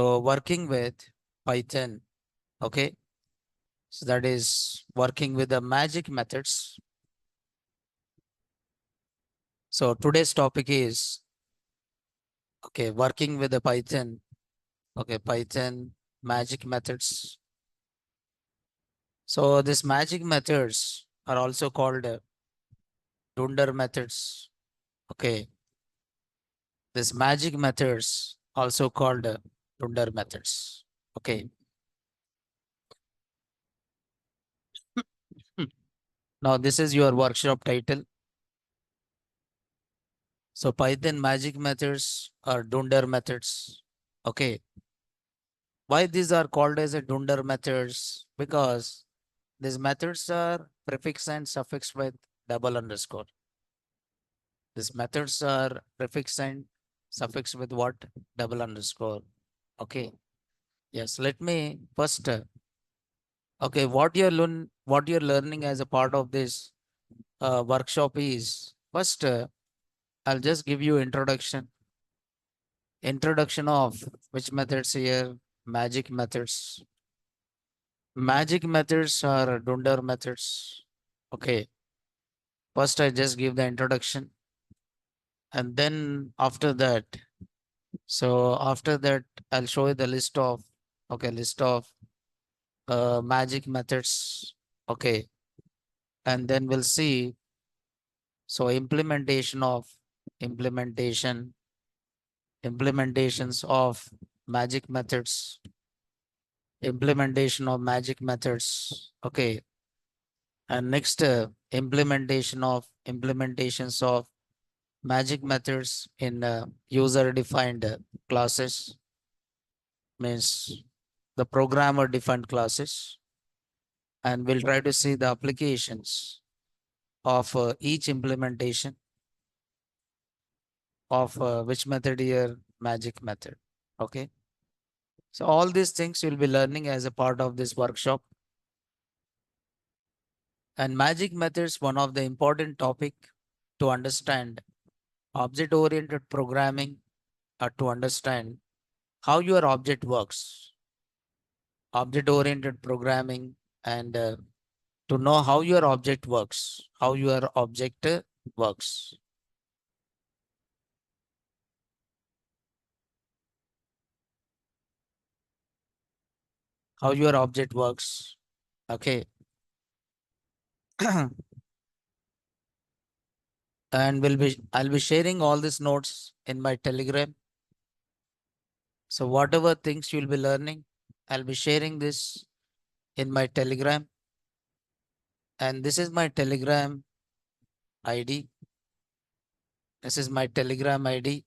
So working with Python, okay. So that is working with the magic methods. So today's topic is, okay, working with the Python, okay, Python magic methods. So these magic methods are also called Dunder methods, okay. These magic methods also called Dunder methods, okay. Now this is your workshop title. So Python magic methods are Dunder methods. Okay. Why these are called as a Dunder methods? Because these methods are prefix and suffix with double underscore. These methods are prefix and suffix with what? Double underscore. Okay. Yes. Let me first. Okay. What you're learning as a part of this workshop is first. I'll just give you introduction of which methods here, magic methods. Magic methods are Dunder methods. Okay. First, I just give the introduction, and then after that, I'll show you the list of magic methods. Okay. And then we'll see. So implementation, implementations of magic methods, implementation of magic methods. Okay. And next, implementations of magic methods in user defined classes, means the programmer defined classes. And we'll try to see the applications of each implementation of which method here, magic method. Okay. So all these things you'll be learning as a part of this workshop. And magic methods, one of the important topic to understand object-oriented programming, or to understand how your object works, object-oriented programming, and to know how your object works, works. How your object works. Okay. And I'll be sharing all these notes in my Telegram. So whatever things you'll be learning, I'll be sharing this in my Telegram. And this is my Telegram ID. This is my Telegram ID.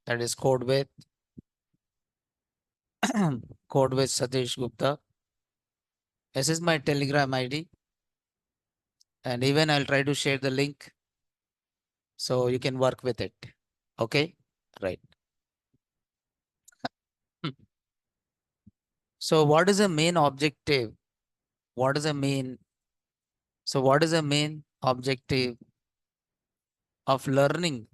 That is code with code with Satish Gupta. This is my Telegram ID. And even I'll try to share the link so you can work with it. Okay, right. So what is the main objective? What is the main? So what is the main objective of learning?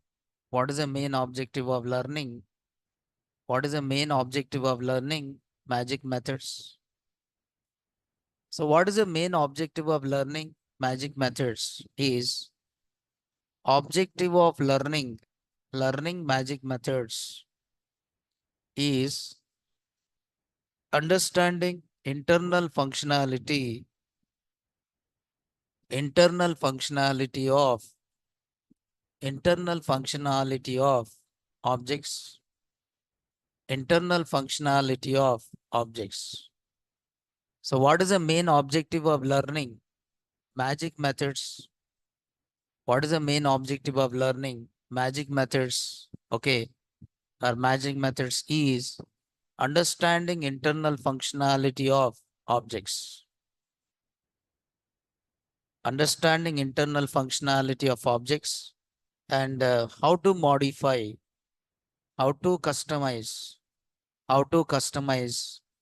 What is the main objective of learning? What is the main objective of learning magic methods? So what is the main objective of learning magic methods is objective of learning magic methods is understanding internal functionality of internal functionality of objects internal functionality of objects. So what is the main objective of learning magic methods? What is the main objective of learning magic methods? Okay, our magic methods is understanding internal functionality of objects. Understanding internal functionality of objects and how to modify, how to customize,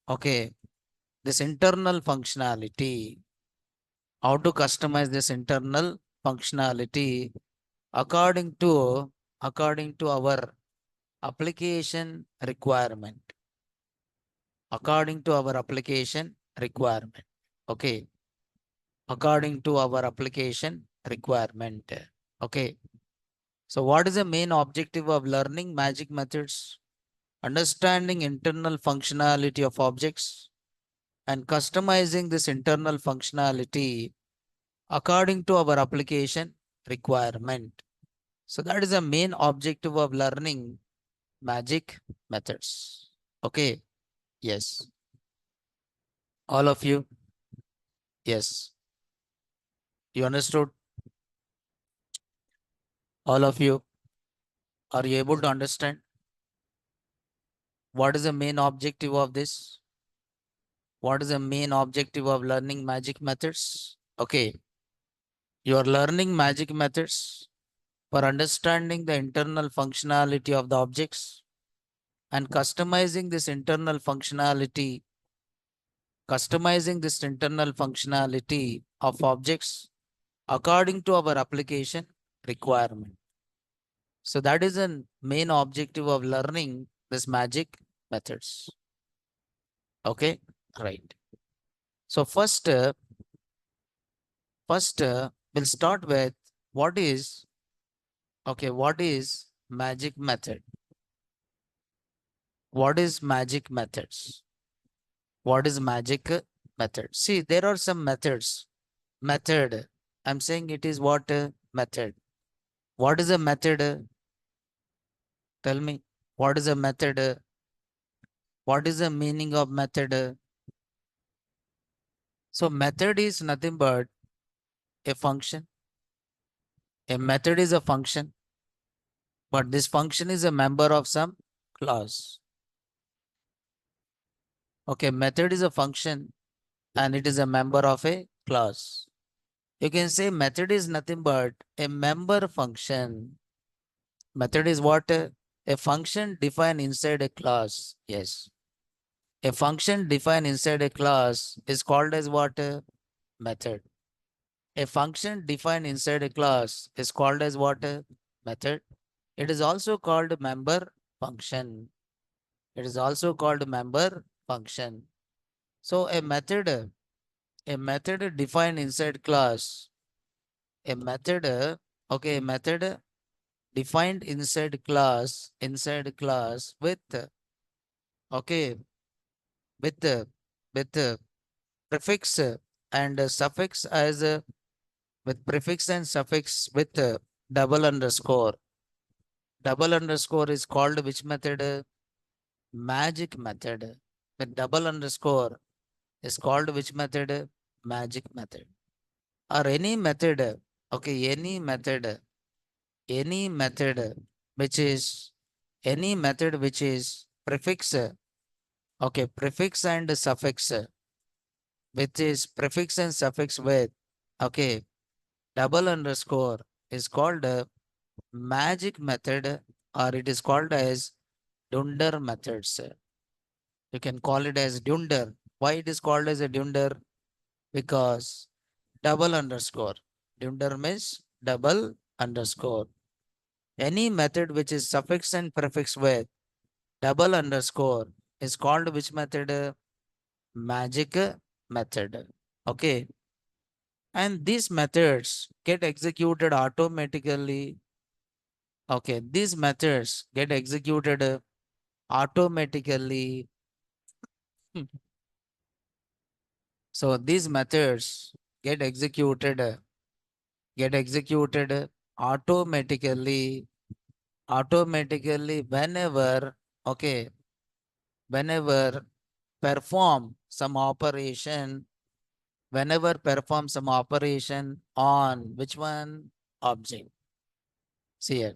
okay, this internal functionality, how to customize this internal functionality according to our application requirement. according to our application requirement. Okay. According to our application requirement. Okay. So what is the main objective of learning magic methods? Understanding internal functionality of objects and customizing this internal functionality according to our application requirement. So that is the main objective of learning magic methods. Okay. Yes. All of you. Yes. You understood? All of you. Are you able to understand what is the main objective of this? What is the main objective of learning magic methods? Okay. You are learning magic methods for understanding the internal functionality of the objects and customizing this internal functionality of objects according to our application requirement. So that is the main objective of learning this magic methods. Okay, right. So first we'll start with what is what is magic method? What is magic methods? What is magic method? See, there are some methods. Method. I'm saying it is what method. What is a method? Tell me. What is a method? What is the meaning of method? So method is nothing but a function. A method is a function, but this function is a member of some class. Okay, method is a function and it is a member of a class. You can say method is nothing but a member function. Method is what? A function defined inside a class. Yes. A function defined inside a class is called as what? Method. A function defined inside a class is called as what? Method. It is also called member function. It is also called member function. So a method defined inside class, a method, okay, a method defined inside class with, okay, with, with prefix and suffix as with prefix and suffix with double underscore. Double underscore is called which method? Magic method. With double underscore is called which method? Magic method. Or any method, okay, any method which is, any method which is prefix, okay, prefix and suffix, which is prefix and suffix with, okay, double underscore is called a magic method or it is called as Dunder methods. You can call it as Dunder. Why it is called as a Dunder? Because double underscore. Dunder means double underscore. Any method which is suffix and prefix with double underscore is called which method? Magic method. Okay. And these methods get executed automatically. Okay. These methods get executed automatically. So these methods get executed automatically whenever, okay, whenever perform some operation, on which one? Object. See here.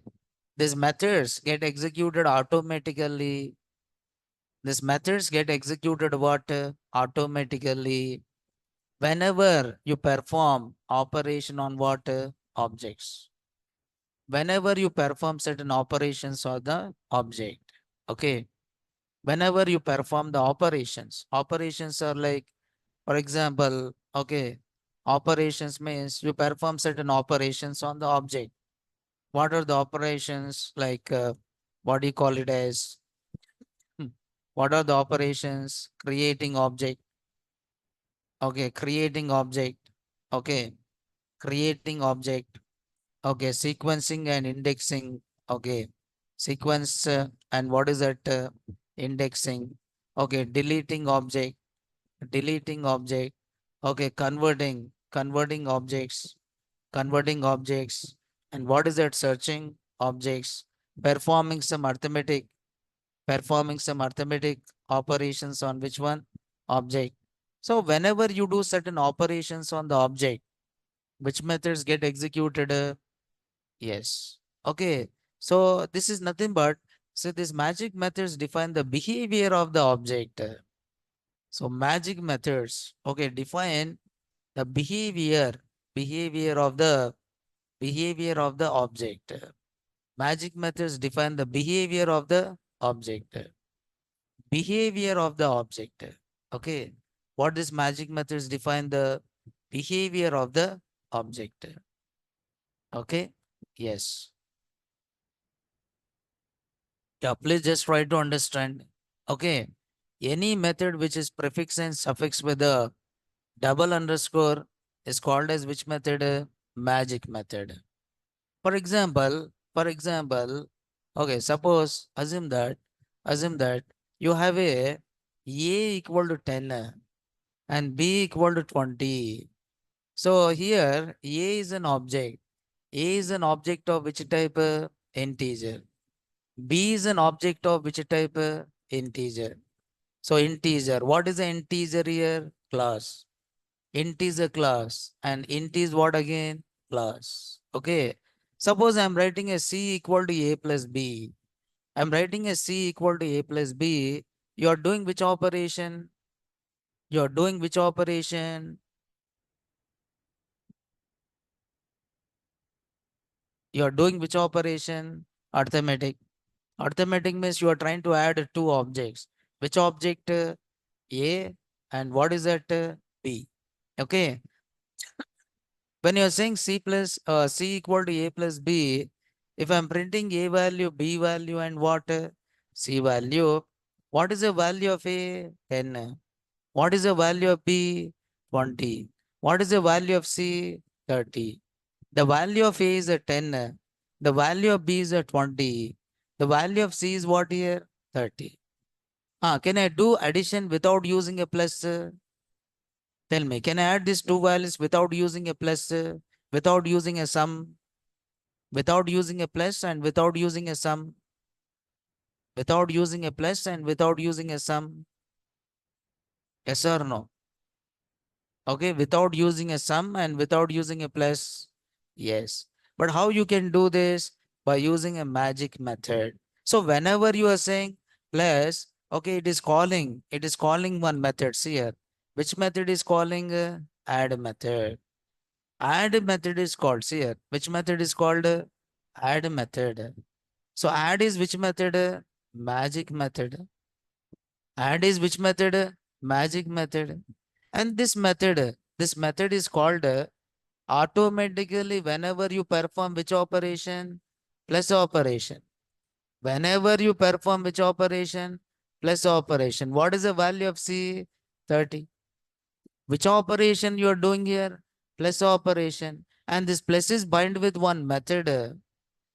These methods get executed automatically. These methods get executed what? Automatically whenever you perform operation on what? Objects. Whenever you perform certain operations on the object. Okay. Whenever you perform the operations are like, for example, okay, operations means you perform certain operations on the object. What are the operations? Like, what do you call it as? What are the operations? Creating object. Okay, creating object. Okay, creating object. Okay, sequencing and indexing. Okay, sequence and what is that? Indexing. Okay, deleting object. Deleting object. Okay, converting objects. Converting objects. And what is that? Searching objects. Performing some arithmetic. Performing some arithmetic operations on which one? Object. So whenever you do certain operations on the object, which methods get executed? Yes. Okay. So this is nothing but, so these magic methods define the behavior of the object. So magic methods, okay, define the behavior of the object. Magic methods define the behavior of the object. Behavior of the object. Okay. What these magic methods define the behavior of the object. Okay. Yes. Yeah, please just try to understand. Okay. Any method which is prefix and suffix with a double underscore is called as which method? Magic method. For example, okay, suppose assume that you have a equal to 10 and b equal to 20. So here a is an object. A is an object of which type? Integer. B is an object of which type? Integer. So integer. What is an integer here? Class. Int is a class. And int is what again? Class. Okay. Suppose I'm writing a C equal to A plus B. I'm writing a C equal to A plus B. You're doing which operation? You're doing which operation? You're doing which operation? Arithmetic. Arithmetic means you are trying to add two objects. Which object? A, and what is that? B. Okay. When you're saying C equal to A plus B, if I'm printing A value, B value, and what? C value, what is the value of A? 10. What is the value of B? 20. What is the value of C? 30. The value of A is a 10. The value of B is a 20. The value of C is what here? 30. Can I do addition without using a plus? Tell me, can I add these two values without using a plus, without using a sum, without using a plus and without using a sum, without using a plus and without using a sum? Yes or no? Okay, without using a sum and without using a plus? Yes. But how you can do this? By using a magic method. So whenever you are saying plus, okay, it is calling one method here. Which method is calling? Add method. Add method is called, see here, which method is called? Add method. So add is which method? Magic method. Add is which method? Magic method. And this method is called automatically whenever you perform which operation? Plus operation. Whenever you perform which operation? Plus operation. What is the value of C? 30. Which operation you are doing here? Plus operation. And this plus is bind with one method.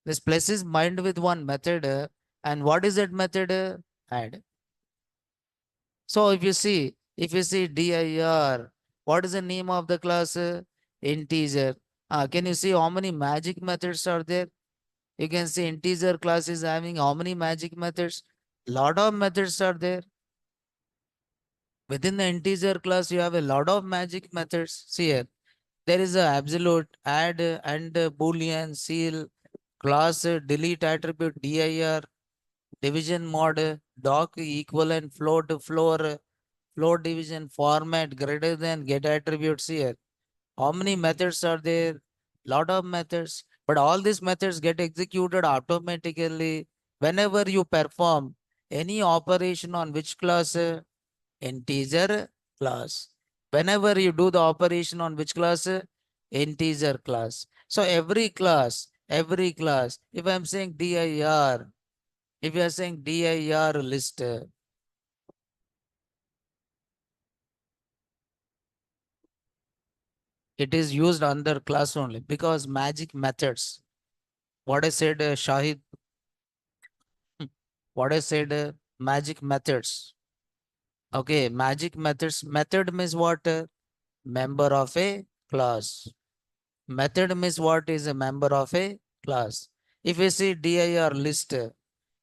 This plus is bind with one method. And what is that method? Add. So if you see dir, what is the name of the class? Integer. Can you see how many magic methods are there? You can see integer class is having how many magic methods? Lot of methods are there. Within the integer class, you have a lot of magic methods. See here. There is a absolute, add, and boolean, seal, class, delete attribute, dir, division mod, doc, equivalent, float, floor, float division, format, greater than, get attributes here. How many methods are there? Lot of methods. But all these methods get executed automatically whenever you perform any operation on which class? Integer class. Whenever you do the operation on which class? Integer class. So every class, if I'm saying dir, if you are saying dir list, It is used under class only because magic methods. What I said, Shahid, what I said, magic methods. Okay, magic methods. Method means what? Member of a class. Method means what is a member of a class. If you see dir list,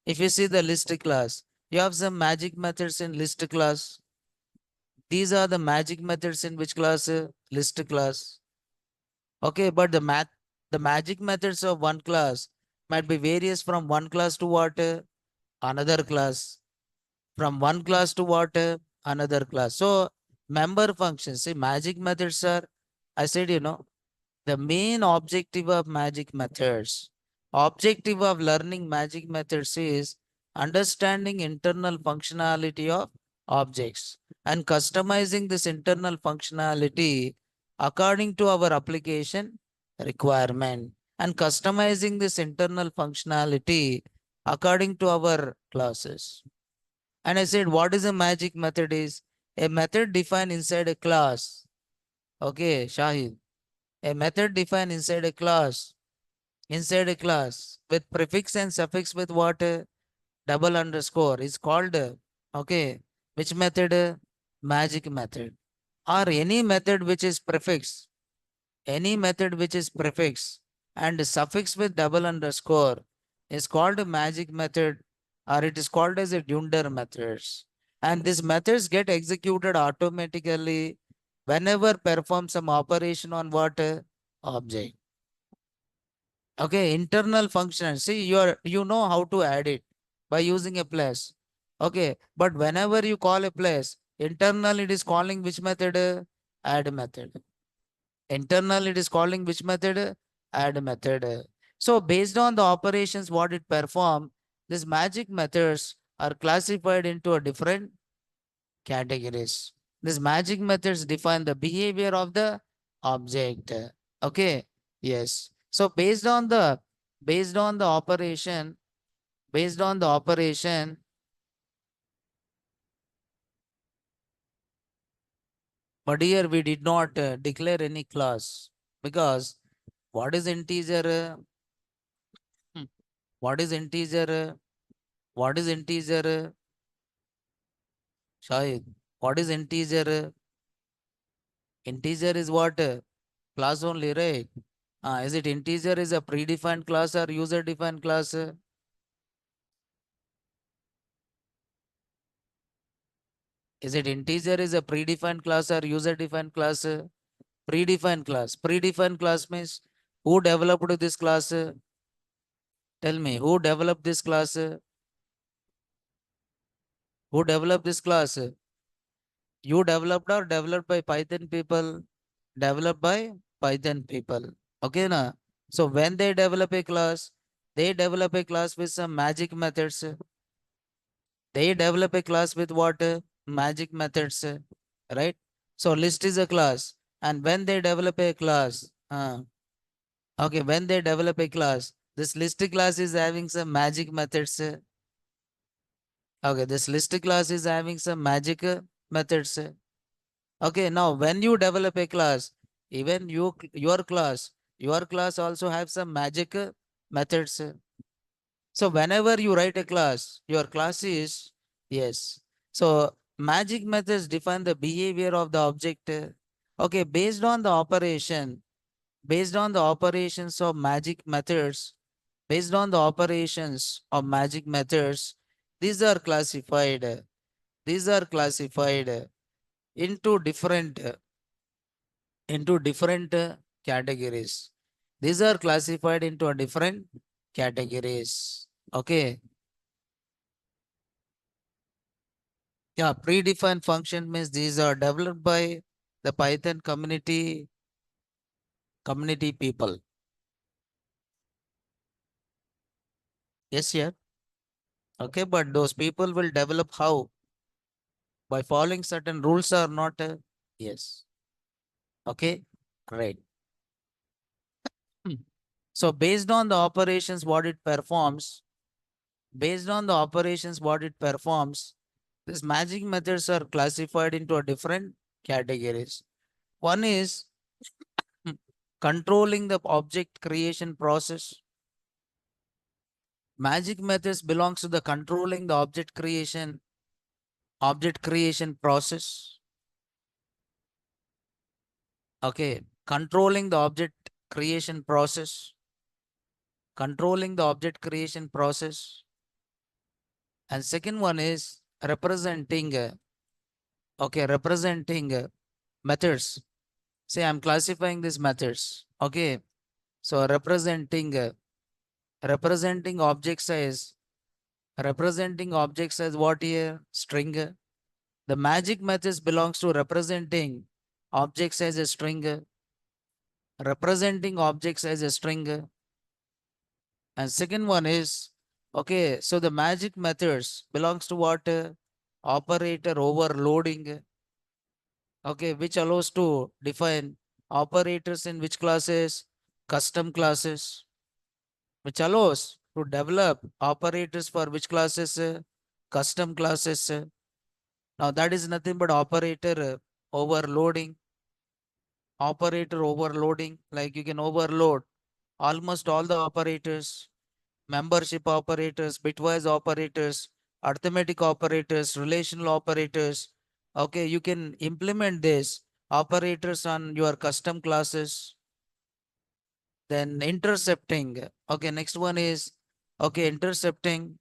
if you see the list class, you have some magic methods in list class. These are the magic methods in which class? List class. Okay, but the magic methods of one class might be various from one class to what? Another class. From one class to what? Another class. So member functions. See, magic methods are, I said, the main objective of magic methods, objective of learning magic methods is understanding internal functionality of objects and customizing this internal functionality according to our application requirement and customizing this internal functionality according to our classes. And I said, what is a magic method is? A method defined inside a class. Okay, Shahid. A method defined inside a class with prefix and suffix with what? Double underscore is called, okay, which method? Magic method. Or any method which is prefix, any method which is prefix and suffix with double underscore is called a magic method, or it is called as a Dunder methods. And these methods get executed automatically whenever perform some operation on what? Object. Okay, internal function. See, you know how to add it by using a plus. Okay, but whenever you call a plus, internal it is calling which method? Add method. Internal it is calling which method? Add method. So based on the operations what it perform, these magic methods are classified into a different categories. These magic methods define the behavior of the object. Okay. Yes. So based on the operation, based on the operation, but here we did not declare any class because what is integer? What is integer? What is integer? Shahid. What is integer? Integer is what? Class only, right? Is it integer is a predefined class or user defined class? Is it integer is a predefined class or user defined class? Predefined class. Predefined class means who developed this class? Tell me, who developed this class? Who developed this class? You developed or developed by Python people? Developed by Python people. Okay, na? So when they develop a class with some magic methods. They develop a class with what? Magic methods, right? So list is a class. And when they develop a class, okay, when they develop a class, this list class is having some magic methods. Okay, this list class is having some magic methods. Okay, now when you develop a class, even your class also have some magic methods. So whenever you write a class, your class is, yes. So magic methods define the behavior of the object. Okay, based on the operations of magic methods, based on the operations of magic methods, these are classified, these are classified into different categories. These are classified into a different categories. Okay. Yeah, predefined function means these are developed by the Python community people. Yes, yeah. Okay, but those people will develop how? By following certain rules or not? Yes. Okay, great. Hmm. So based on the operations what it performs, based on the operations what it performs, these magic methods are classified into a different categories. One is controlling the object creation process. Magic methods belongs to the controlling the object creation process. Okay, controlling the object creation process. And second one is representing, representing methods. Say I'm classifying these methods. Okay, so representing objects as what here? String. The magic methods belongs to representing objects as a string, representing objects as a string. And second one is, okay, so the magic methods belongs to what? Operator overloading. Okay, which allows to define operators in which classes? Custom classes, which allows to develop operators for which classes? Custom classes. Now that is nothing but overloading. Operator overloading, like you can overload almost all the operators, membership operators, bitwise operators, arithmetic operators, relational operators. Okay, you can implement this operators on your custom classes. Then intercepting. Okay, next one is, okay, intercepting.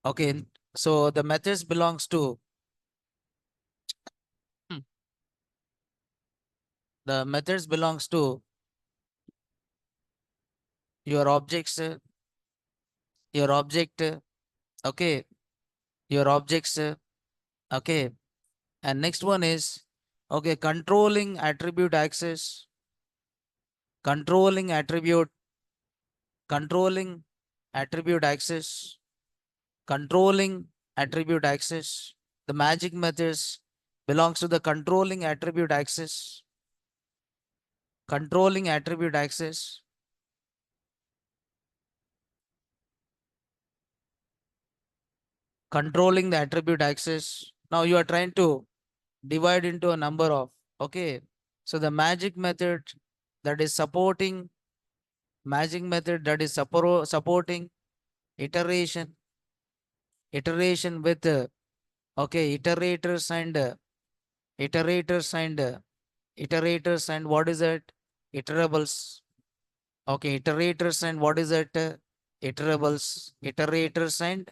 Okay, so the methods belongs to hmm, the methods belongs to your objects, your object, okay, your objects, okay. And next one is, okay, controlling attribute, controlling attribute access, controlling attribute access. The magic methods belongs to the controlling attribute access, controlling the attribute access. Now you are trying to divide into a number of, okay. So the that is supporting, magic method that is supporting iteration, iteration with, okay, iterators and iterators and what is it? Iterables. Okay, iterators and what is it? Iterables. Iterators and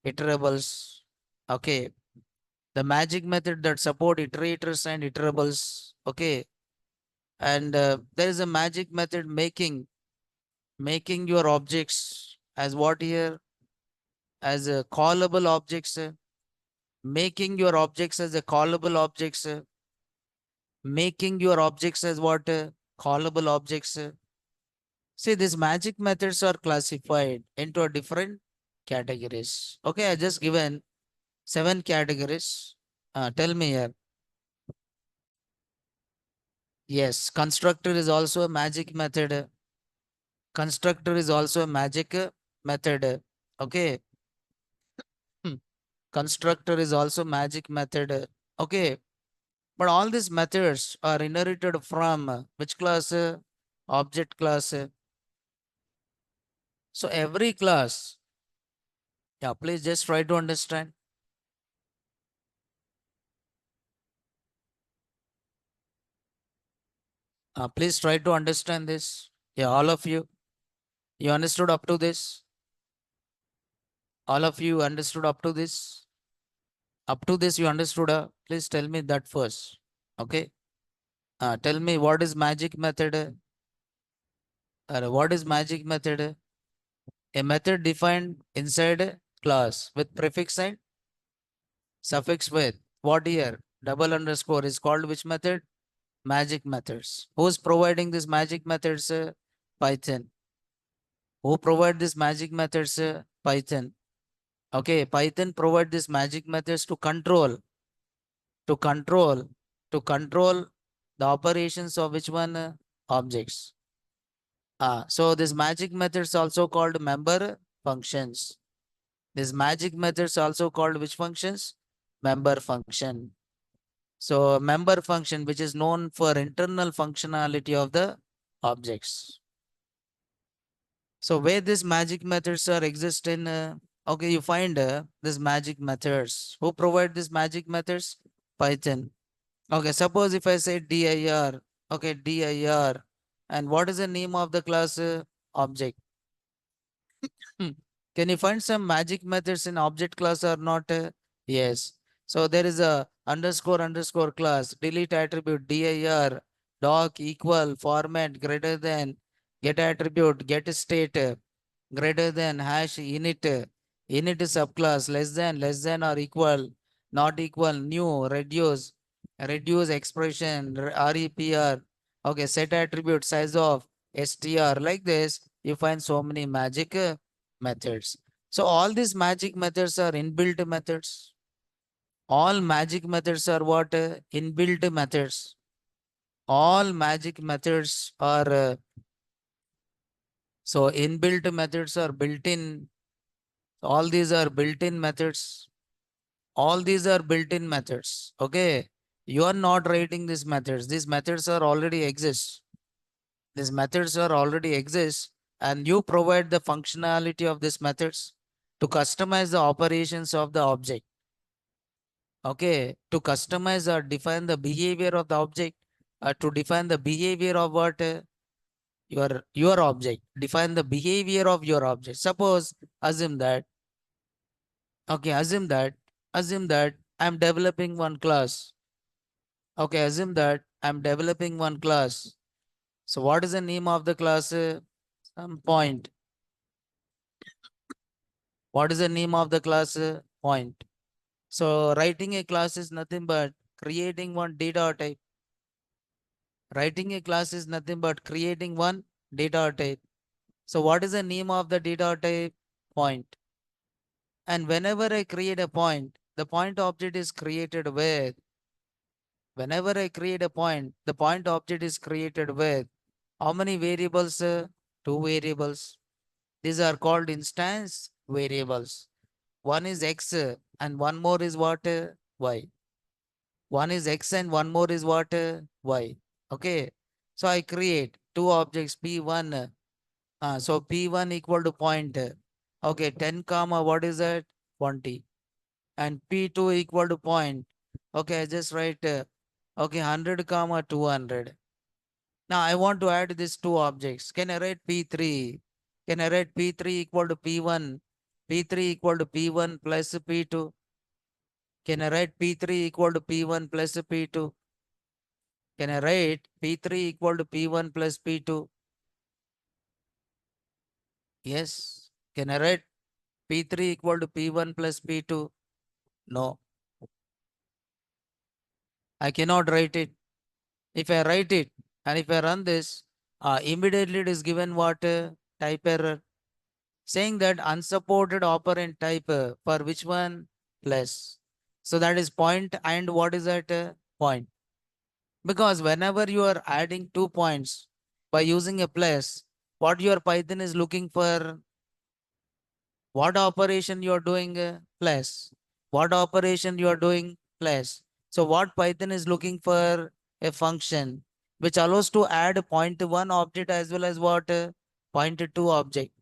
iterables. Okay. The magic method that support iterators and iterables. Okay. And there is a magic method making your objects as what here? As a callable objects. Making your objects as a callable objects. Making your objects as what? Callable objects. See, these magic methods are classified into a different categories. Okay, I just given 7 categories. Tell me here. Yes, constructor is also a magic method. Constructor is also a magic method. Okay. Hmm. Constructor is also magic method. Okay. But all these methods are inherited from which class? Object class. So every class, yeah, please just try to understand. Please try to understand this. Yeah, all of you. You understood up to this? All of you understood up to this? Up to this, you understood? Please tell me that first. Okay. Tell me what is magic method? What is magic method? A method defined inside a class with prefix and suffix with what here? Double underscore is called which method? Magic methods. Who's providing these magic methods? Python. Who provide these magic methods? Python. Okay, Python provide these magic methods to control, to control the operations of which one? Objects. So this magic methods also called member functions. This magic methods also called which functions? Member function. So member function, which is known for internal functionality of the objects. So where these magic methods are exist in, okay, you find this magic methods. Who provide these magic methods? Python. Okay, suppose if I say dir, okay, dir, and what is the name of the class object? Hmm. Can you find some magic methods in object class or not? Yes. So there is a underscore class, delete attribute, dir, doc equal, format greater than, get attribute, get state, greater than, hash init, init subclass, less than or equal, not equal, new, reduce expression, repr, okay, set attribute, size of, str, like this, you find so many magic methods. So all these magic methods are inbuilt methods. All magic methods are what? Inbuilt methods. All magic methods are, so inbuilt methods are built in. All these are built in methods. All these are built in methods. Okay. You are not writing these methods. These methods are already exist. These methods are already exist, and you provide the functionality of these methods to customize the operations of the object. Okay, to customize or define the behavior of the object, to define the behavior of what, your object, define the behavior of your object. Suppose, assume that, okay, assume that I'm developing one class. Okay, assume that I'm developing one class. So what is the name of the class? Some point. What is the name of the class? Point. So writing a class is nothing but creating one data type. Writing a class is nothing but creating one data type. So what is the name of the data type? Point. And whenever I create a point, the point object is created with, whenever I create a point, the point object is created with how many variables? Two variables. These are called instance variables. One is x and one more is what? Y. One is x and one more is what? Y. Okay. So I create two objects P1. So P1 equal to point. Okay, 10 comma, what is that? 20. And P2 equal to point. Okay, I just write, okay, 100 comma 200. Now I want to add these two objects. Can I write P3? Can I write P3 equal to P1? P3 equal to P1 plus P2. Can I write P3 equal to P1 plus P2? Can I write P3 equal to P1 plus P2? Yes. Can I write P3 equal to P1 plus P2? No, I cannot write it. If I write it and if I run this, immediately it is given what? Type error. Saying that unsupported operand type for which one? Plus. So that is point, and what is that? Point. Because whenever you are adding 2 points by using a plus, what your Python is looking for, what operation you are doing, plus. What operation you are doing, plus. So what Python is looking for, a function which allows to add point one object as well as what, point two object.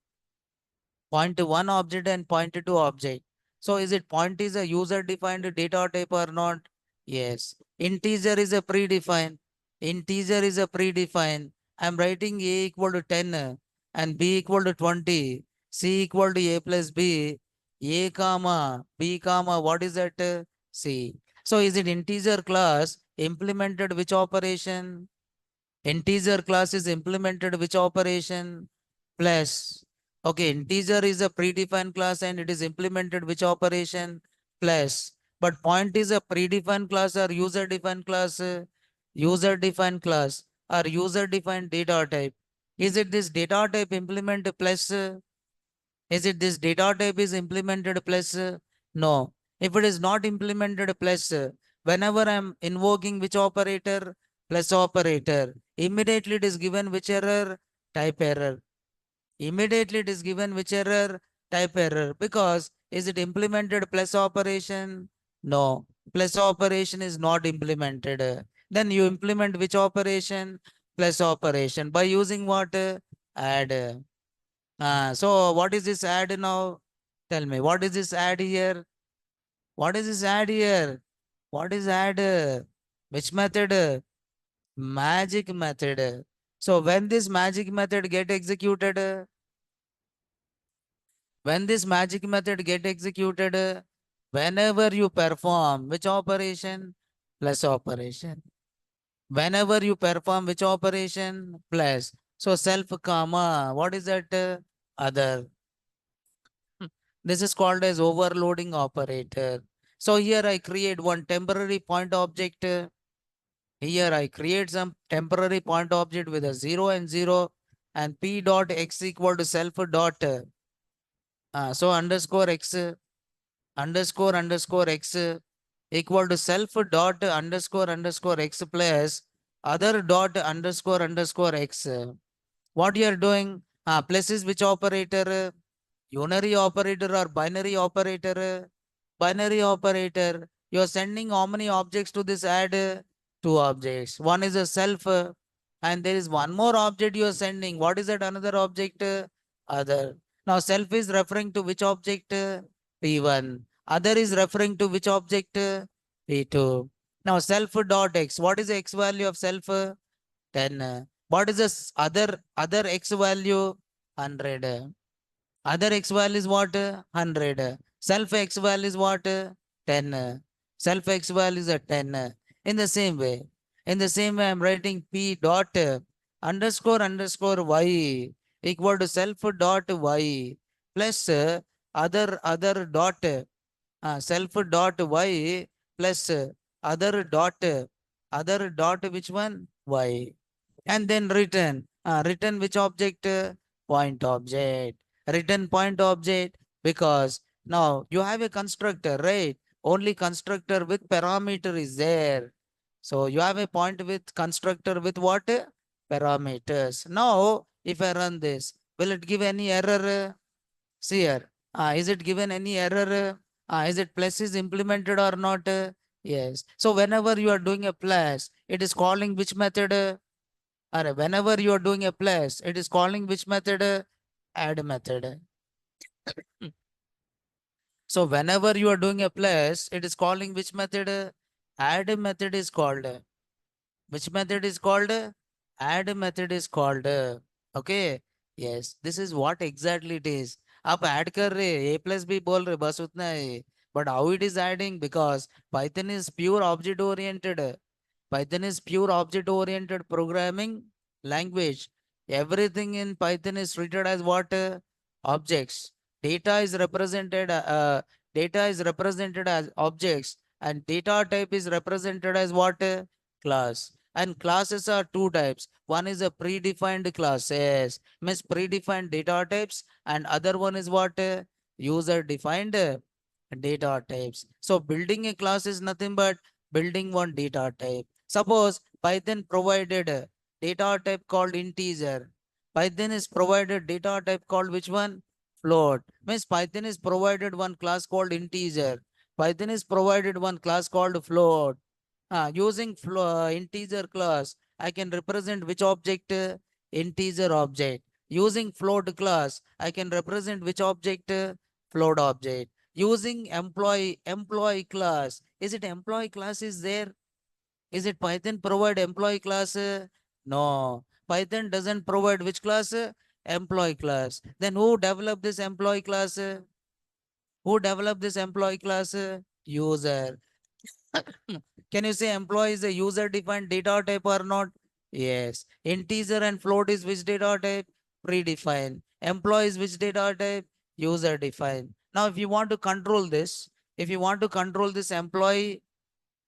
Point one object and point two object. So is it point is a user defined data type or not? Yes. Integer is a predefined. Integer is a predefined. I'm writing a equal to 10 and b equal to 20. C equal to a plus b. A comma b comma, what is that? C. So is it integer class implemented which operation? Integer class is implemented which operation? Plus. Okay, integer is a predefined class and it is implemented which operation? Plus. But point is a predefined class or user defined class? User defined class or user defined data type. Is it this data type implement plus? Is it this data type is implemented plus? No. If it is not implemented plus, whenever I am invoking which operator? Plus operator. Immediately it is given which error? Type error. Immediately it is given which error? Type error. Because is it implemented plus operation? No. plus operation is not implemented. Then you implement which operation? Plus operation. By using what? Add. So what is this add now? Tell me, what is this add here? What is this add here? What is add? Which method? Magic method. So when this magic method get executed, when this magic method get executed, whenever you perform which operation? Plus operation. Whenever you perform which operation? Plus. So self comma. What is that? Other. This is called as overloading operator. So here I create one temporary point object. Here I create some temporary point object with a 0 and 0 and p dot x equal to self dot. So underscore x underscore x equal to self dot underscore x plus other dot underscore x. What you are doing? Plus is which operator? Unary operator or binary operator? Binary operator. You are sending how many objects to this add? Two objects. One is a self, and there is one more object you are sending. What is that another object? Other. Now self is referring to which object? P1. Other is referring to which object? P2. Now self dot x. What is the x value of self? 10. What is this other x value? 100. Other x value is what? 100. Self x value is what? 10. Self x value is a 10. In the same way, I'm writing p dot underscore y equal to self dot y plus other dot self dot y plus other dot which one? Y. And then return. Return which object? Point object. Return point object because now you have a constructor, right? Only constructor with parameter is there. So you have a point with constructor with what? Parameters. Now, if I run this, will it give any error? See here. Is it given any error? Is it plus is implemented or not? Yes. So whenever you are doing a plus, it is calling which method? Whenever you are doing a plus, it is calling which method? Add method. So whenever you are doing a plus, it is calling which method? Add method is called. Which method is called? Add method is called. Okay. Yes. This is what exactly it is. आप add कर रहे a plus b बोल रहे बस उतना है. But how it is adding? Because Python is pure object oriented. Python is pure object-oriented programming language. Everything in Python is treated as what? Objects. Data is represented. Data is represented as objects, and data type is represented as what? Class. And classes are two types. One is a predefined class. Yes, means predefined data types, and other one is what? User-defined data types. So building a class is nothing but building one data type. Suppose Python provided a data type called integer. Python is provided data type called which one? Float. Means Python is provided one class called integer. Python is provided one class called float. Using integer class, I can represent which object? Integer object. Using float class, I can represent which object? Float object. Using employee class, is it employee class is there? Is it Python provide employee class? No. Python doesn't provide which class? Employee class. Then who developed this employee class? Who developed this employee class? User. Can you say employee is a user defined data type or not? Yes. Integer and float is which data type? Predefined. Employee is which data type? User defined. Now, if you want to control this, employee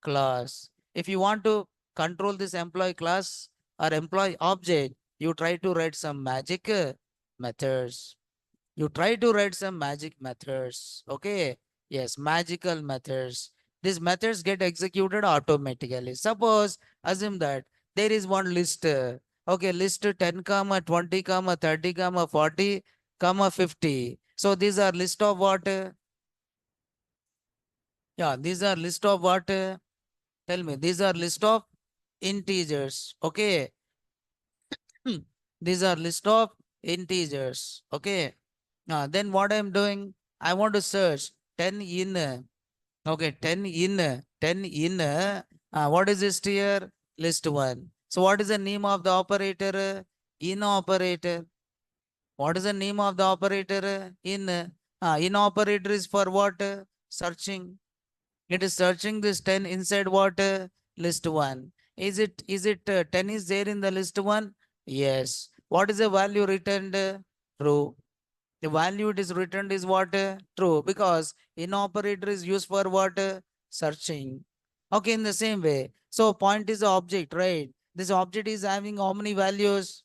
class, if you want to control this employee class or employee object, you try to write some magic methods. You try to write some magic methods. Okay. Yes, magical methods. These methods get executed automatically. Suppose, assume that there is one list. Okay, list 10, comma 20, comma 30, comma 40, comma 50. So these are list of what? Yeah, these are list of what? Tell me. These are list of integers. Okay. These are list of integers. Okay. Then what I'm doing? I want to search 10 in. Okay, 10 in. 10 in. What is this here? List 1. So what is the name of the operator? In operator. What is the name of the operator? In. In operator is for what? Searching. It is searching this 10 inside what? List 1. Is it 10 is there in the list 1? Yes. What is the value returned? True. The value it is returned is what? True. Because in operator is used for what? Searching. Okay, in the same way. So point is the object, right? This object is having how many values?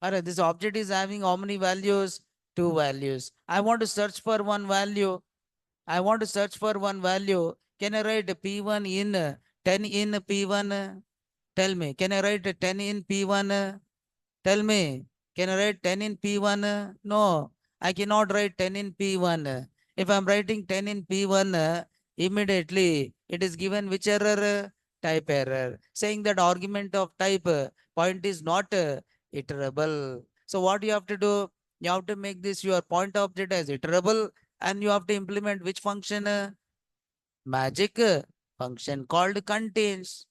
Alright, this object is having how many values? Two values. I want to search for one value. I want to search for one value. Can I write P1 in 10 in P1? Tell me. Can I write 10 in P1? Tell me. Can I write 10 in P1? No, I cannot write 10 in P1. If I'm writing 10 in P1, immediately it is given which error? Type error. Saying that argument of type point is not iterable. So what you have to do? You have to make this your point object as iterable, and you have to implement which function? Magic function called contains.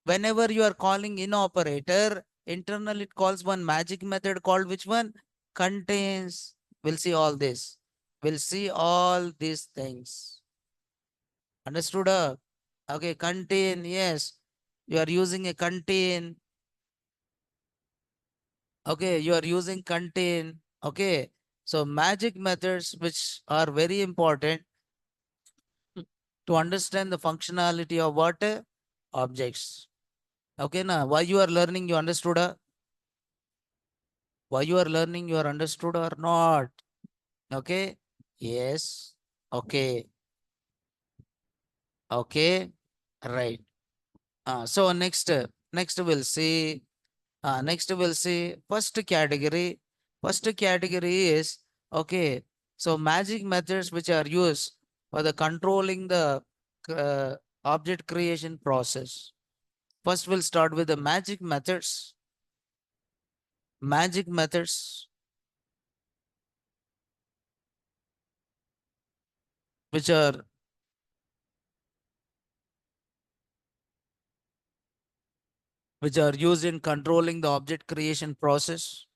Whenever you are calling in operator, internal it calls one magic method called which one? Contains. We'll see all this. We'll see all these things. Understood? Okay, contain, yes. You are using a contain. Okay, you are using contain. Okay. So magic methods which are very important to understand the functionality of what? Objects. Okay, now why you are learning, you understood? Why you are learning, you are understood or not? Okay. Yes. Okay. Okay. Right. So next we'll see. Next we'll see first category. First category is okay. So magic methods which are used for the controlling the uh, object creation process. First we'll start with the magic methods. Magic methods which are used in controlling the object creation process.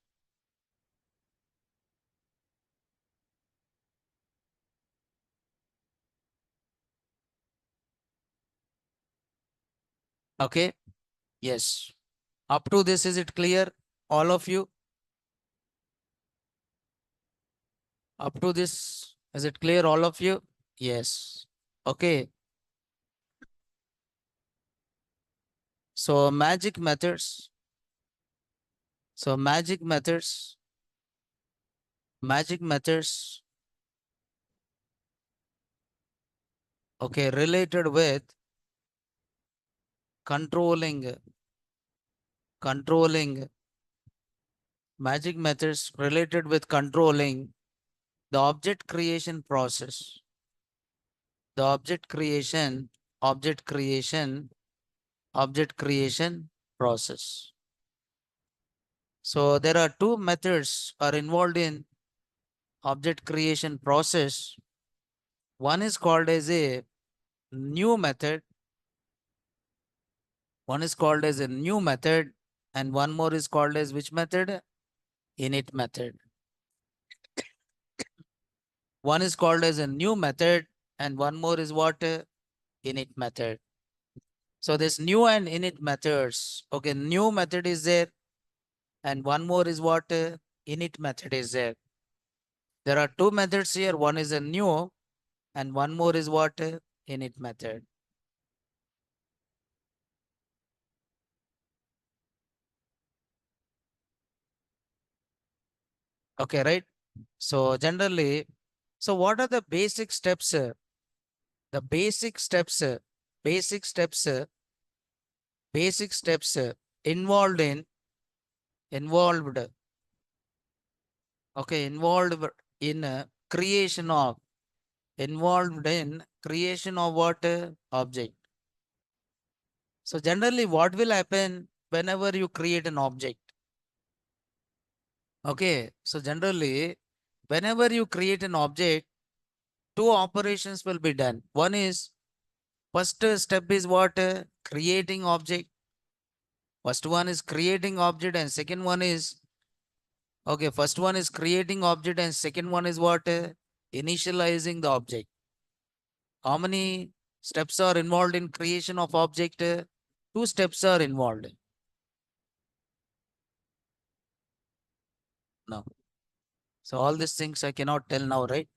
Okay. Yes. Up to this, is it clear? All of you? Up to this, is it clear? All of you? Yes. Okay. So magic methods. So magic methods. Okay. Related with controlling, controlling magic methods related with controlling the object creation process. The object creation process. So there are two methods are involved in object creation process. One is called as a new method. One is called as a new method, and one more is called as which method? Init method. One is called as a new method, and one more is what? Init method. So this new and init methods. Okay, new method is there, and one more is what? Init method is there. There are two methods here. One is a new, and one more is what? Init method. Okay, right? So generally, so what are the basic steps? The basic steps, basic steps, basic steps involved in involved. Okay, involved in creation of involved in creation of what object. So generally, what will happen whenever you create an object? Okay, so generally, whenever you create an object, two operations will be done. One is first step is what creating object. First one is creating object, and second one is okay. First one is creating object, and second one is what initializing the object. How many steps are involved in creation of object? Two steps are involved. No. So all these things I cannot tell now, right?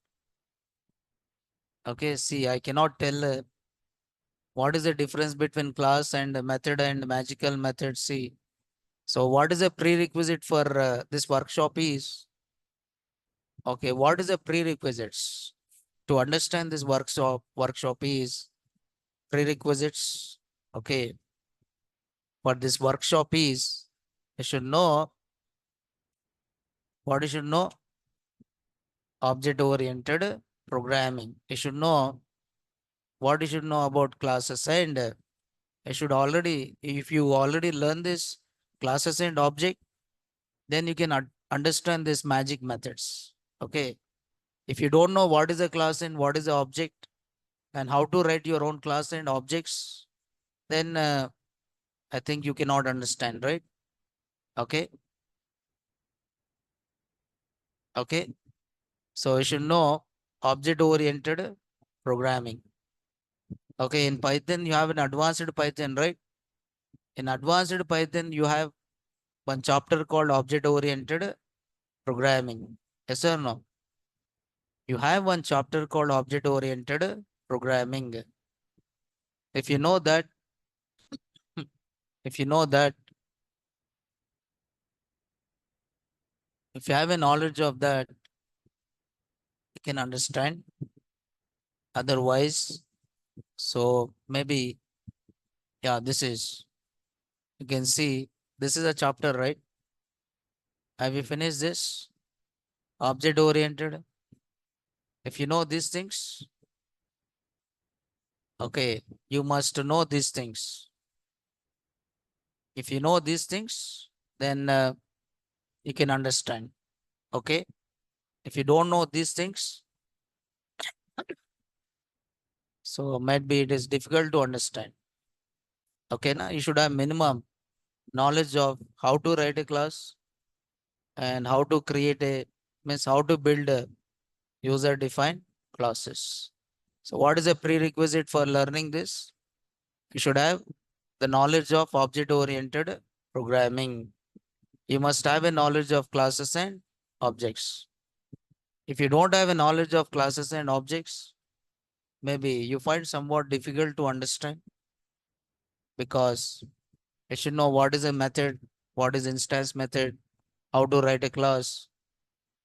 Okay, see, I cannot tell what is the difference between class and method and magical method. See, so what is a prerequisite for this workshop is, okay, what is the prerequisites? To understand this workshop is prerequisites. Okay, what this workshop is, you should know what you should know object oriented programming. You should know what you should know about classes and I should already, if you already learn this classes and object, then you can understand this magic methods. Okay. If you don't know what is a class and what is the object and how to write your own class and objects, then I think you cannot understand, right? Okay. Okay. So you should know object oriented programming. Okay. In Python, you have an advanced Python, right? In advanced Python, you have one chapter called object oriented programming. Yes or no? You have one chapter called object oriented programming. If you know that, if you know that, if you have a knowledge of that, you can understand. Otherwise, so maybe, yeah, this is, you can see, this is a chapter, right? Have you finished this? Object oriented. If you know these things, okay, you must know these things. If you know these things, then you can understand. Okay. If you don't know these things, so maybe it is difficult to understand. Okay, now you should have minimum knowledge of how to write a class and how to create a means how to build a user defined classes. So what is a prerequisite for learning this? You should have the knowledge of object oriented programming. You must have a knowledge of classes and objects. If you don't have a knowledge of classes and objects, maybe you find somewhat difficult to understand because you should know what is a method, what is instance method, how to write a class,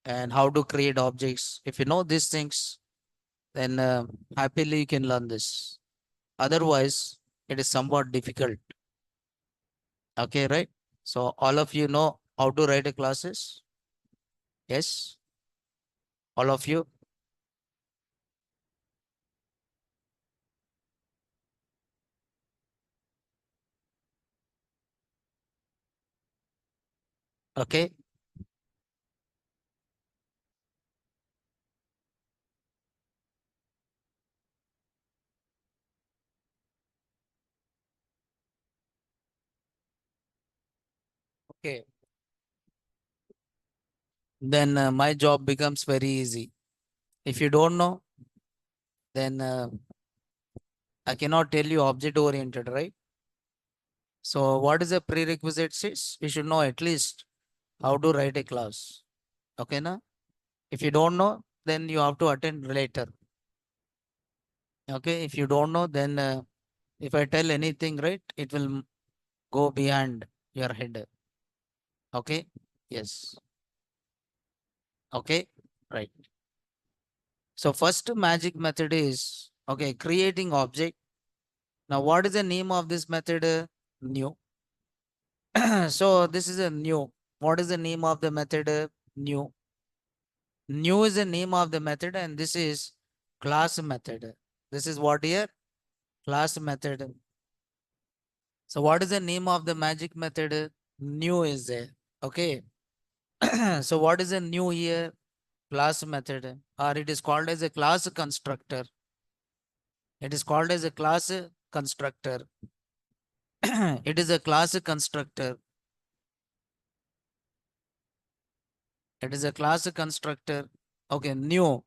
and how to create objects. If you know these things, then happily you can learn this. Otherwise, it is somewhat difficult. Okay, right? So all of you know how to write a classes? Yes, all of you. Okay, okay. Then my job becomes very easy. If you don't know, then I cannot tell you object oriented, right? So what is a prerequisite is you should know at least how to write a class. Okay, na? If you don't know, then you have to attend later. Okay, if you don't know, then if I tell anything, right, it will go beyond your head. Okay, yes. Okay, right. So first magic method is okay, creating object. Now, what is the name of this method? New. So this is a new. What is the name of the method? New. New is the name of the method, and this is Class method. This is what here? Class method. So what is the name of the magic method? New is there. Okay. So what is the new here? Class method, or it is called as a class constructor. It is called as a class constructor. It is a class constructor. It is a class constructor. Okay, new.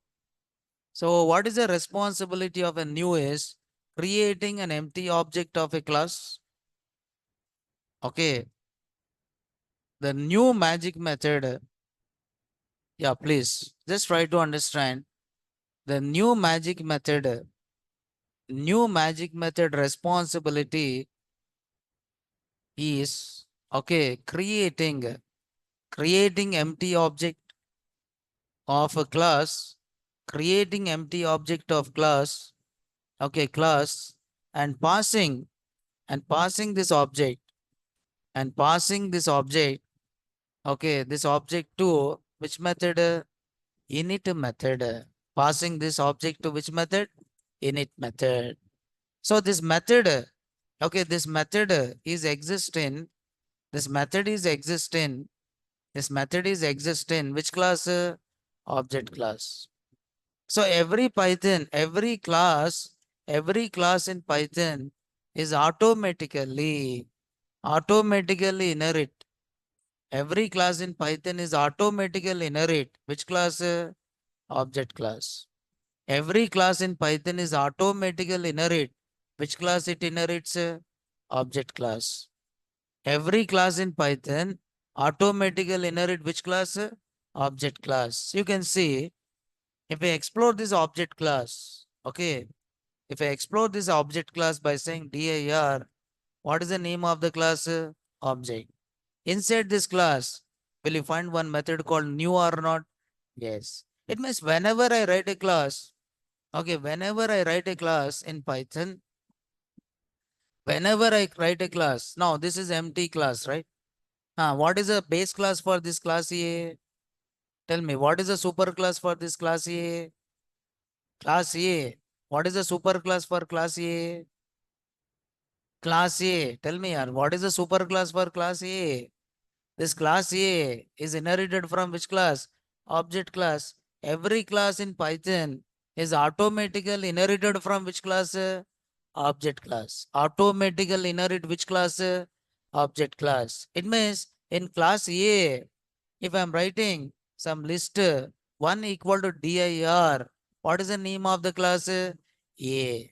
So what is the responsibility of a new is creating an empty object of a class. Okay, the new magic method. Yeah, please just try to understand the new magic method responsibility is, okay, creating empty object of a class, creating empty object of class, okay, class, and passing this object, okay, this object to which method? Init method. Passing this object to which method? Init method. So this method, okay, this method is existing. This method is existing. This method is existing. Which class? Object class. So every class in Python is automatically inherit. Every class in Python is automatically inherit. Which class? Object class. Every class in Python is automatically inherit. Which class it inherits? Object class. Every class in Python automatically inherit which class? Object class. You can see if we explore this object class, okay, if I explore this object class by saying dir, what is the name of the class? Object. Inside this class, will you find one method called new or not? Yes. It means whenever I write a class, okay, whenever I write a class in Python, whenever I write a class, now this is empty class, right? What is a base class for this class A? Tell me, what is a super class for this class A? Class A. What is the super class for class A? Class A. Tell me, yaar, what is the super class for class A? This class A is inherited from which class? Object class. Every class in Python is automatically inherited from which class? Object class. Automatically inherit which class? Object class. It means in class A, if I'm writing some list 1 equal to dir, what is the name of the class? A.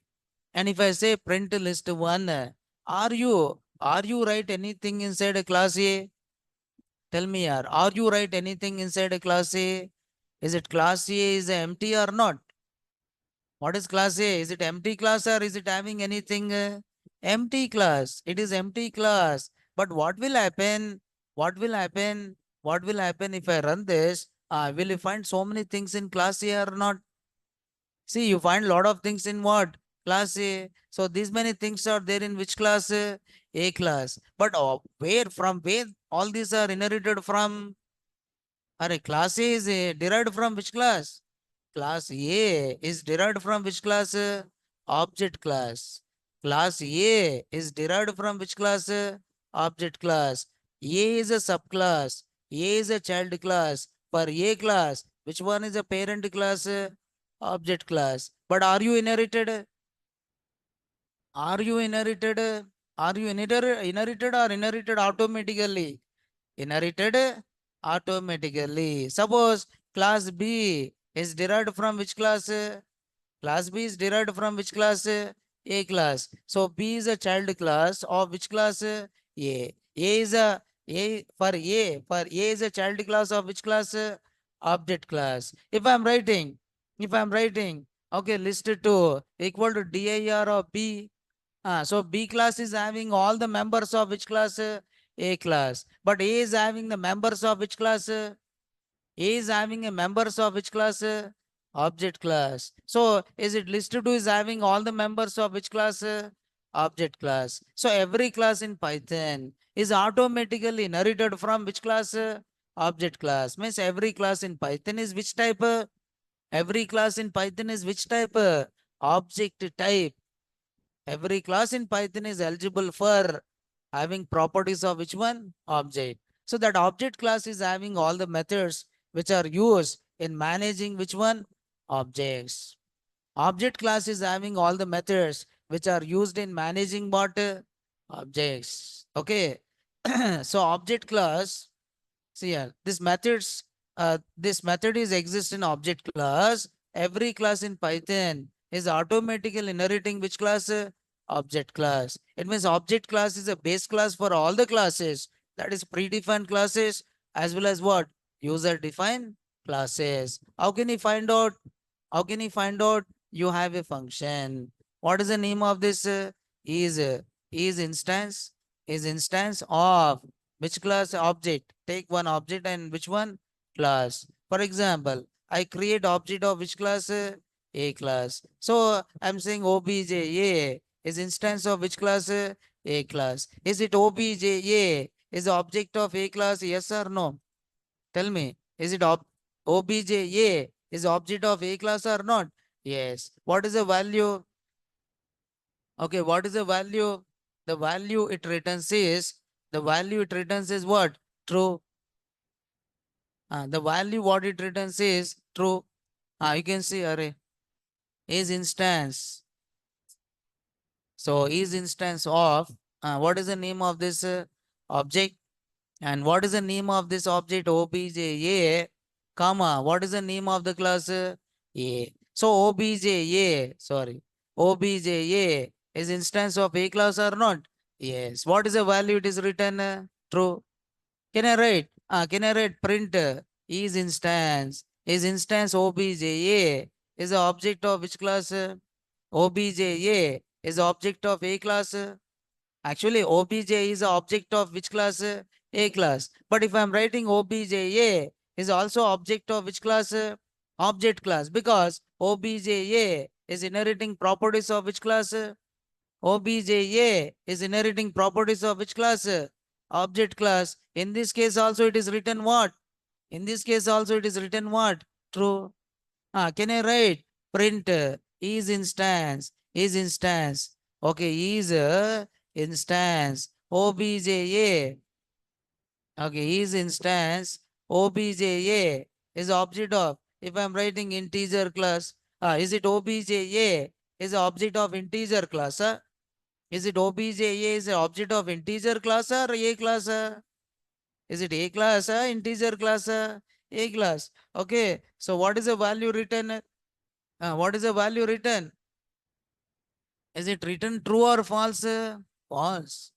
And if I say print list 1, are you write anything inside a class A? Tell me, yaar, are you write anything inside a class A? Is it class A is empty or not? What is class A? Is it empty class or is it having anything? Empty class. It is empty class. But what will happen? What will happen? What will happen if I run this? Will you find so many things in class A or not? See, you find a lot of things in what? Class A. So these many things are there in which class? A class. But where all these are inherited from? Class A is derived from which class? Class A is derived from which class? Object class. Class A is derived from which class? Object class. A is a subclass. A is a child class. For A class, which one is a parent class? Object class. But are you inherited? Are you inherited? Are you inherited or inherited automatically? Inherited automatically. Suppose class B is derived from which class? Class B is derived from which class? A class. So B is a child class of which class? A. A is a is a child class of which class? Object class. If I'm writing, okay, list 2 equal to dir of B. So B class is having all the members of which class? A class. But A is having the members of which class? A is having a members of which class? Object class. So is it listed to is having all the members of which class? Object class. So every class in Python is automatically inherited from which class? Object class. Means every class in Python is which type? Every class in Python is which type? Object type. Every class in Python is eligible for having properties of which one? Object. So that object class is having all the methods which are used in managing which one? Objects. Object class is having all the methods which are used in managing what? Objects. Okay. So object class, see here, this method is exist in object class. Every class in Python is automatically inheriting which class? Object class. It means object class is a base class for all the classes. That is predefined classes as well as what? User defined classes. How can you find out? How can you find out? You have a function. What is the name of this? Is is instance is instance of which class? Object. Take one object and which one? Class. For example, I create object of which class? A class. So I'm saying obj A is instance of which class? A class. Is it obj A is the object of A class? Yes or no? Tell me. Is it obj A is the object of A class or not? Yes. What is the value? Okay, what is the value? The value it returns is, the value it returns is what? True. The value what it returns is true. You can see array is instance. So is instance of what is the name of this object? And what is the name of this object? Obj A, comma. What is the name of the class? A. So obj A, sorry, obj A is instance of A class or not? Yes. What is the value it is written? True. Can I write? Can I write print is instance? Is instance obj A is the object of which class? Obj A is the object of A class. Actually, obj is the object of which class? A class. But if I'm writing obj A is also object of which class? Object class. Because obj A is inheriting properties of which class? Obj A is inheriting properties of which class? Object class. In this case also it is written what? In this case also it is written what? True. Can I write? Print is instance. Is instance. Okay, is instance. Obj A. Okay, is instance. Obj A is object of. If I'm writing integer class, is it obj A is the object of integer class? Is it obj A is the object of integer class or A class? Is it A class? Integer class? A class. Okay. So what is the value written? What is the value written? Is it written true or false? False.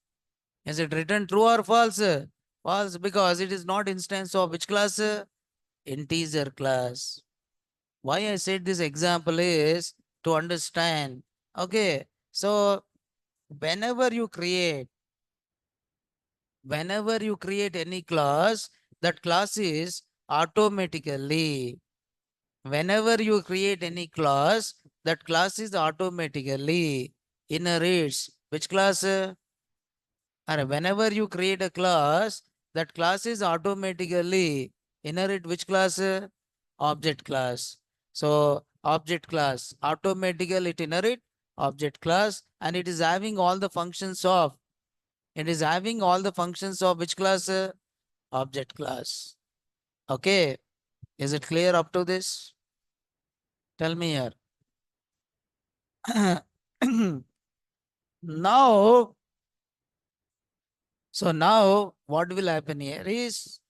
Is it written true or false? False, because it is not instance of which class? Integer class. Why I said this example is to understand. Okay. So whenever you create, any class, that class is automatically, whenever you create any class, that class is automatically inherits which class? Or whenever you create a class, that class is automatically inherit which class? Object class. So object class automatically it inherit object class, and it is having all the functions of, which class? Object class. Okay. Is it clear up to this? Tell me here. Now, so now what will happen here is,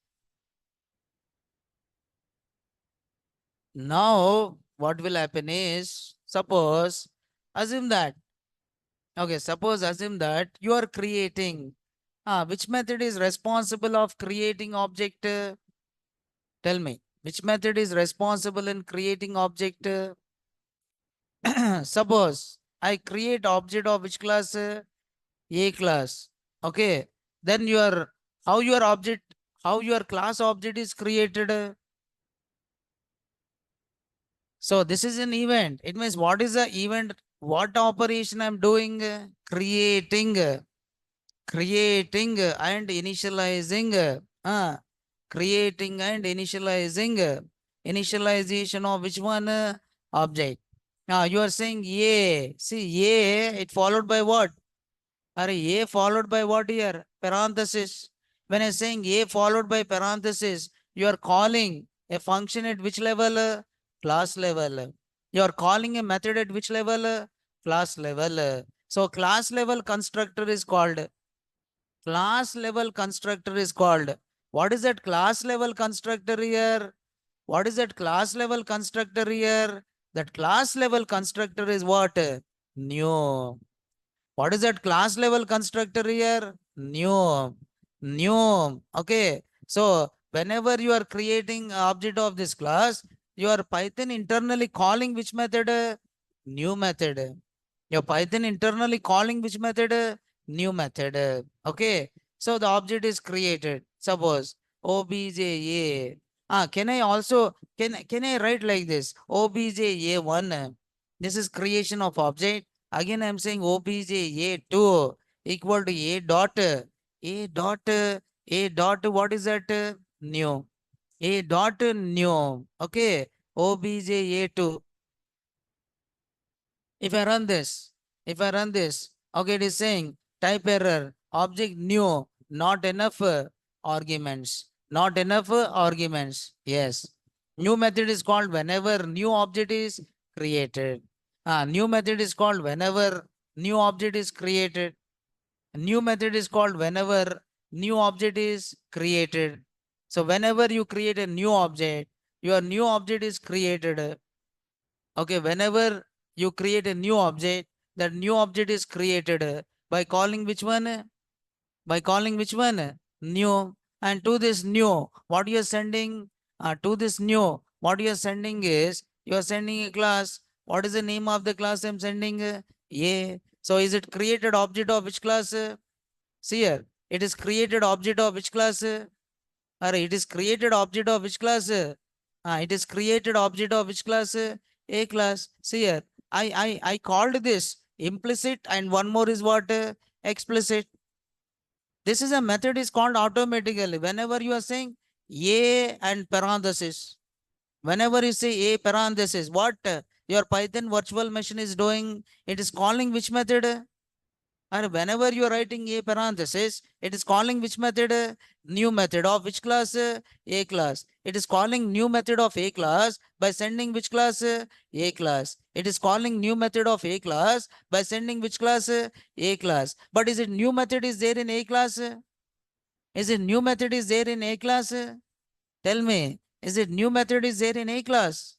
suppose, assume that, assume that you are creating, which method is responsible of creating object? Tell me, which method is responsible in creating object? Suppose I create object of which class? A class. Okay. Then how your object, how your class object is created? So this is an event. It means what is the event? What operation I'm doing? Creating, and initializing. Creating and initializing. Initialization of which one? Object. Now you are saying A. See, A, it followed by what? Are A followed by what here? Parenthesis. When I'm saying A followed by parenthesis, you are calling a function at which level? Class level. You are calling a method at which level? Class level. So class level constructor is called. Class level constructor is called. What is that class level constructor here? What is that class level constructor here? That class level constructor is what? New. What is that class level constructor here? New. New. Okay. So whenever you are creating object of this class, your Python internally calling which method? New method. Your Python internally calling which method? New method. Okay. So the object is created. Suppose obj. Can I also can I write like this? Obj1. This is creation of object. Again, I'm saying obj a2 equal to a dot. A dot. A dot. What is that? New. A dot new. Okay. Obj a2. If I run this, okay, it is saying type error, object new, not enough arguments, not enough arguments. Yes. New method is called whenever new object is created. New method is called whenever new object is created. New method is called whenever new object is created. So whenever you create a new object, your new object is created. Okay, whenever you create a new object, that new object is created by calling which one? By calling which one? New. And to this new, what you are sending? To this new, what you are sending is, you are sending a class. What is the name of the class I'm sending? A. So is it created object of which class? See here, it is created object of which class? Or it is created object of which class? It is created object of which class? A class. See here, I called this implicit, and one more is what? Explicit. This is a method is called automatically. Whenever you are saying A and parenthesis, whenever you say A parenthesis, what your Python virtual machine is doing? It is calling which method? And whenever you are writing a parenthesis, it is calling which method? New method of which class? A class. It is calling new method of A class by sending which class? A class. It is calling new method of A class by sending which class? A class. But is it new method is there in A class? Is it new method is there in A class? Tell me, is it new method is there in A class?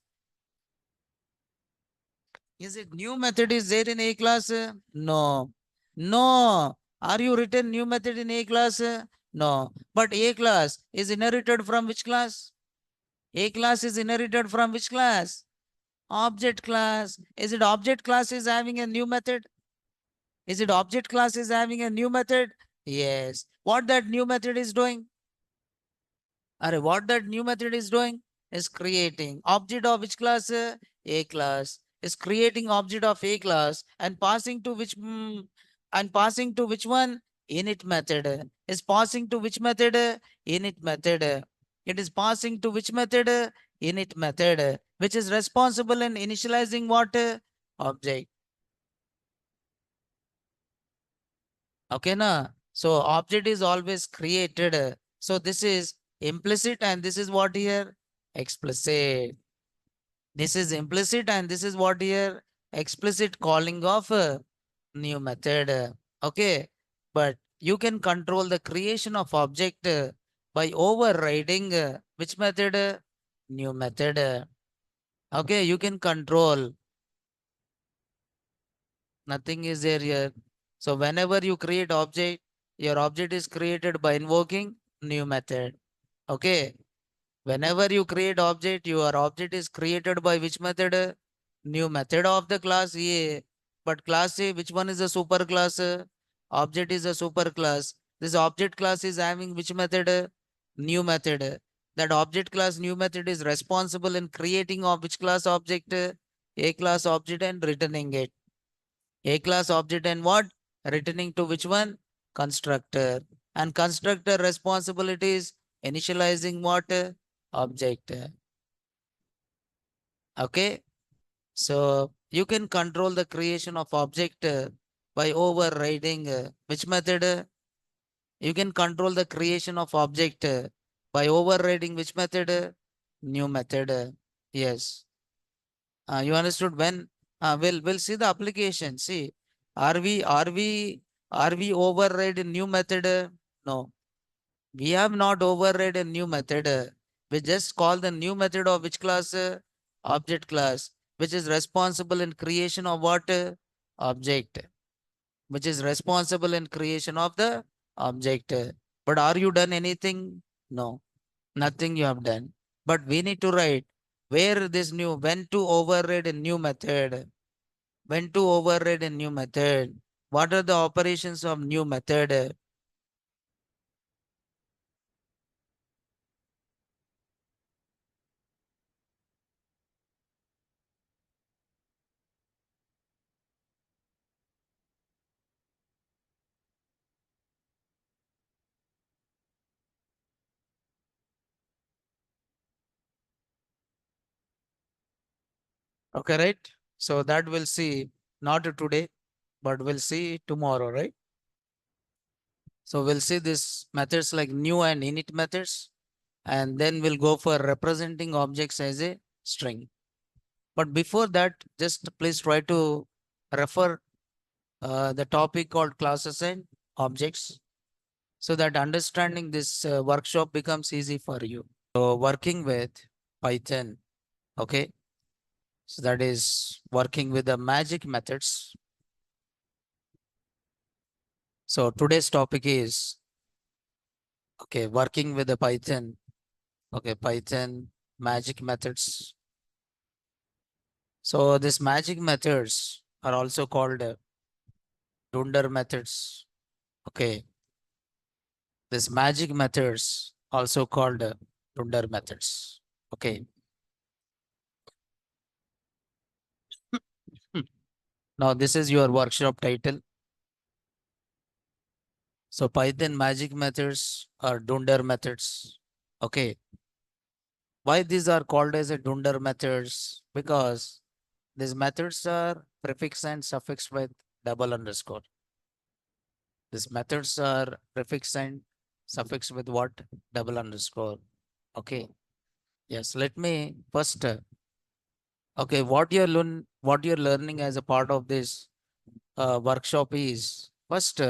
Is it new method is there in A class? No. No. Are you written new method in A class? No. But A class is inherited from which class? A class is inherited from which class? Object class. Is it object class is having a new method? Is it object class is having a new method? Yes. What that new method is doing? What that new method is doing is creating object of which class? A class. Is creating object of A class and passing to which and passing to which one? Init method. Is passing to which method? Init method. It is passing to which method? Init method, which is responsible in initializing what? Object. Okay, na? So object is always created. So this is implicit and this is what here? Explicit. This is implicit and this is what here? Explicit calling of a new method. Okay. But you can control the creation of object by overriding which method? New method. Okay. You can control. Nothing is there here. So whenever you create object, your object is created by invoking new method. Okay. Whenever you create object, your object is created by which method? New method of the class A. But class A, which one is a super class? Object is a super class. This object class is having which method? New method. That object class new method is responsible in creating of which class object? A class object and returning it. A class object and what? Returning to which one? Constructor. And constructor responsibilities initializing what? Object. Okay. So you can control the creation of object by overriding which method? You can control the creation of object by overriding which method? New method. Yes. You understood when we'll see the application. See, are we are we are we override a new method? No, we have not override a new method. We just call the new method of which class? Object class, which is responsible in creation of what? Object, which is responsible in creation of the object. But are you done anything? No, nothing you have done. But we need to write where this new, when to override a new method, when to override a new method, what are the operations of new method. Okay, right? So that we'll see not today, but we'll see tomorrow, right? So we'll see these methods like new and init methods, and then we'll go for representing objects as a string. But before that, just please try to refer the topic called classes and objects so that understanding this workshop becomes easy for you. So working with Python, okay? So that is working with the magic methods. So today's topic is, okay, working with the Python, okay, Python magic methods. So these magic methods are also called Dunder methods. Okay, these magic methods also called Dunder methods. Okay. Now this is your workshop title. So Python magic methods are Dunder methods. Okay. Why these are called as a Dunder methods? Because these methods are prefix and suffix with double underscore. These methods are prefix and suffix with what? Double underscore. Okay. Yes. Let me first. Okay. What you're learning as a part of this workshop is first.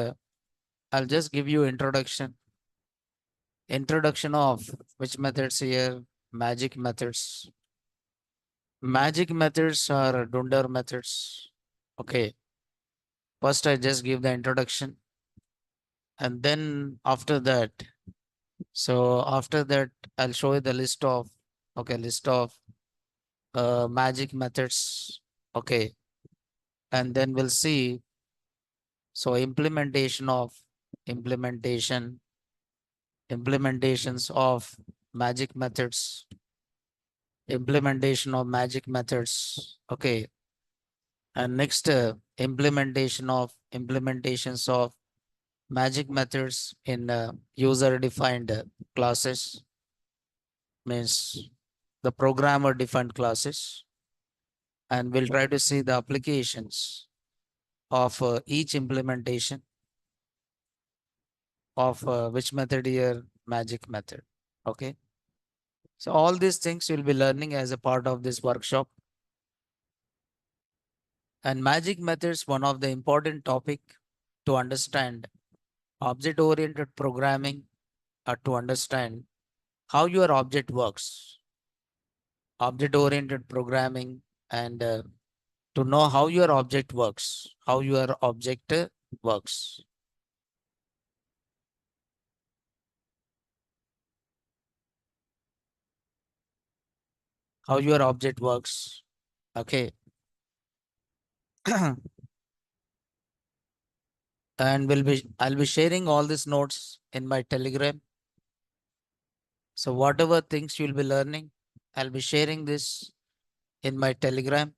I'll just give you introduction. Introduction of which methods here? Magic methods. Magic methods are Dunder methods. Okay. First, I just give the introduction, and then after that, I'll show you the list of magic methods. Okay, and then we'll see. So implementation implementations of magic methods, implementation of magic methods. Okay, and next implementations of magic methods in user defined classes, means the programmer defined classes, and we'll try to see the applications of each implementation of which method here? Magic method. Okay. So all these things you'll be learning as a part of this workshop. And magic methods, one of the important topic to understand object oriented programming, or to understand how your object works, object oriented programming, and to know how your object works, how your object works, how your object works. Okay. And I'll be sharing all these notes in my Telegram. So whatever things you'll be learning, I'll be sharing this in my Telegram.